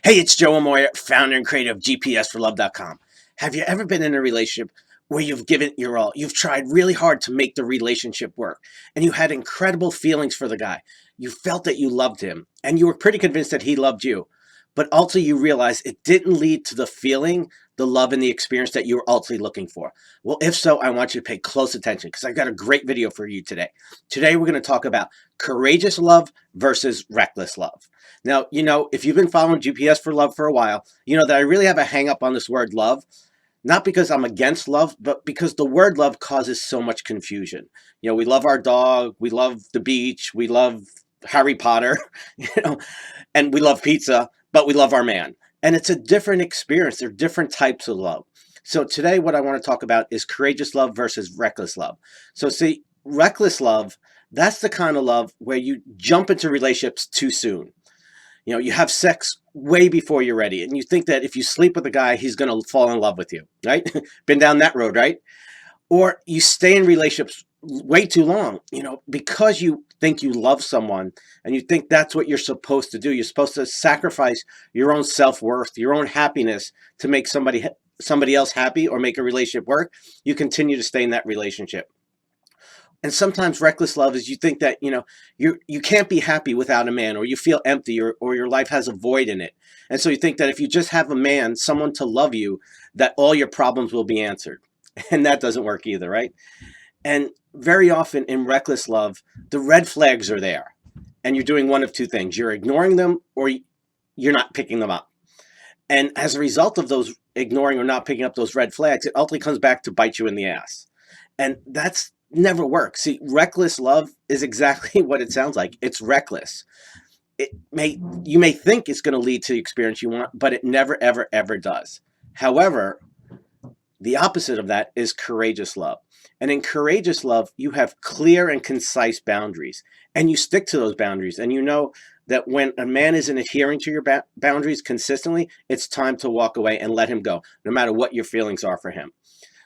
Hey, it's Joe Amoia, founder and creator of GPSforlove.com. Have you ever been in a relationship where you've given it your all? You've tried really hard to make the relationship work, and you had incredible feelings for the guy. You felt that you loved him, and you were pretty convinced that he loved you. But ultimately, you realized it didn't lead to the feeling, the love, and the experience that you were ultimately looking for. Well, if so, I want you to pay close attention because I've got a great video for you today. Today, we're going to talk about courageous love versus reckless love. Now, if you've been following GPS for Love for a while, you know that I really have a hang up on this word love, not because I'm against love, but because the word love causes so much confusion. We love our dog, we love the beach, we love Harry Potter, you know, and we love pizza, but we love our man. And it's a different experience. There are different types of love. So today, what I want to talk about is courageous love versus reckless love. So see, reckless love, that's the kind of love where you jump into relationships too soon. You have sex way before you're ready, and you think that if you sleep with a guy, he's going to fall in love with you, right? Been down that road, right? Or you stay in relationships way too long, because you think you love someone and you think that's what you're supposed to do. You're supposed to sacrifice your own self-worth, your own happiness to make somebody else happy or make a relationship work. You continue to stay in that relationship. And sometimes reckless love is you think that, you can't be happy without a man, or you feel empty, or your life has a void in it. And so you think that if you just have a man, someone to love you, that all your problems will be answered. And that doesn't work either, right? And very often in reckless love, the red flags are there. And you're doing one of two things. You're ignoring them or you're not picking them up. And as a result of those ignoring or not picking up those red flags, it ultimately comes back to bite you in the ass. And that's never works. See, reckless love is exactly what it sounds like. It's reckless. You may think it's going to lead to the experience you want, but it never, ever, ever does. However, the opposite of that is courageous love. And in courageous love, you have clear and concise boundaries, and you stick to those boundaries. And you know that when a man isn't adhering to your boundaries consistently, it's time to walk away and let him go, no matter what your feelings are for him.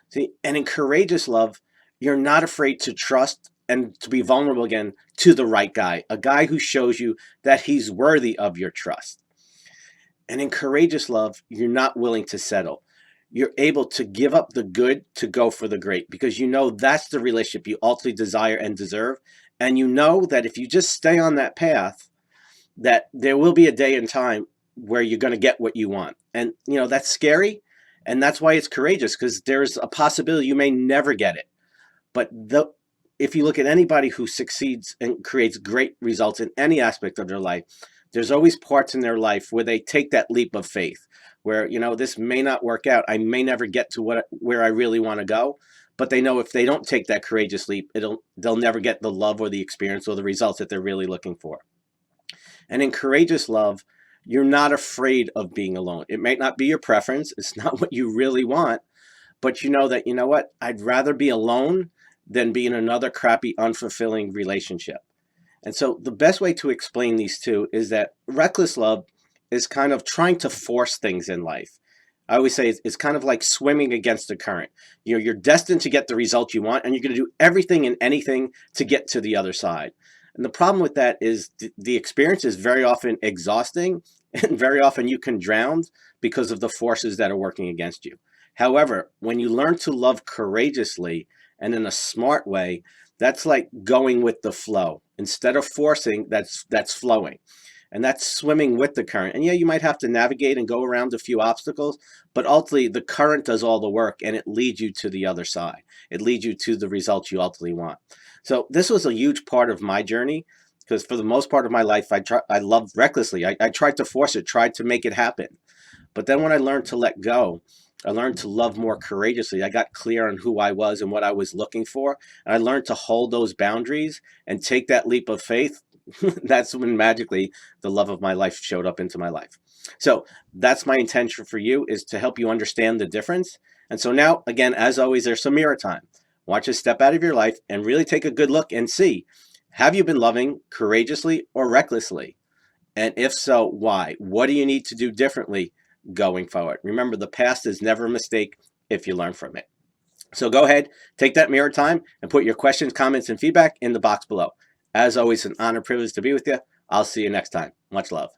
See, and in courageous love, you're not afraid to trust and to be vulnerable again to the right guy, a guy who shows you that he's worthy of your trust. And in courageous love, you're not willing to settle. You're able to give up the good to go for the great, because you know that's the relationship you ultimately desire and deserve. And you know that if you just stay on that path, that there will be a day and time where you're going to get what you want. And, that's scary. And that's why it's courageous, because there's a possibility you may never get it. But if you look at anybody who succeeds and creates great results in any aspect of their life, there's always parts in their life where they take that leap of faith, where, this may not work out. I may never get to where I really want to go. But they know if they don't take that courageous leap, they'll never get the love or the experience or the results that they're really looking for. And in courageous love, you're not afraid of being alone. It might not be your preference. It's not what you really want. But you know that, what? I'd rather be alone than be in another crappy, unfulfilling relationship. And so the best way to explain these two is that reckless love is kind of trying to force things in life. I always say it's kind of like swimming against the current. You're destined to get the result you want, and you're going to do everything and anything to get to the other side. And the problem with that is the experience is very often exhausting, and very often you can drown because of the forces that are working against you. However, when you learn to love courageously and in a smart way, that's like going with the flow. Instead of forcing, that's flowing. And that's swimming with the current. And yeah, you might have to navigate and go around a few obstacles, but ultimately the current does all the work and it leads you to the other side. It leads you to the results you ultimately want. So this was a huge part of my journey, because for the most part of my life, I loved recklessly. I tried to force it, tried to make it happen. But then when I learned to let go, I learned to love more courageously. I got clear on who I was and what I was looking for. And I learned to hold those boundaries and take that leap of faith. That's when magically the love of my life showed up into my life. So that's my intention for you, is to help you understand the difference. And so now, again, as always, there's some mirror time. Watch us step out of your life and really take a good look and see, have you been loving courageously or recklessly? And if so, why? What do you need to do differently going forward? Remember, the past is never a mistake if you learn from it. So go ahead, take that mirror time and put your questions, comments, and feedback in the box below. As always, an honor, privilege to be with you. I'll see you next time. Much love.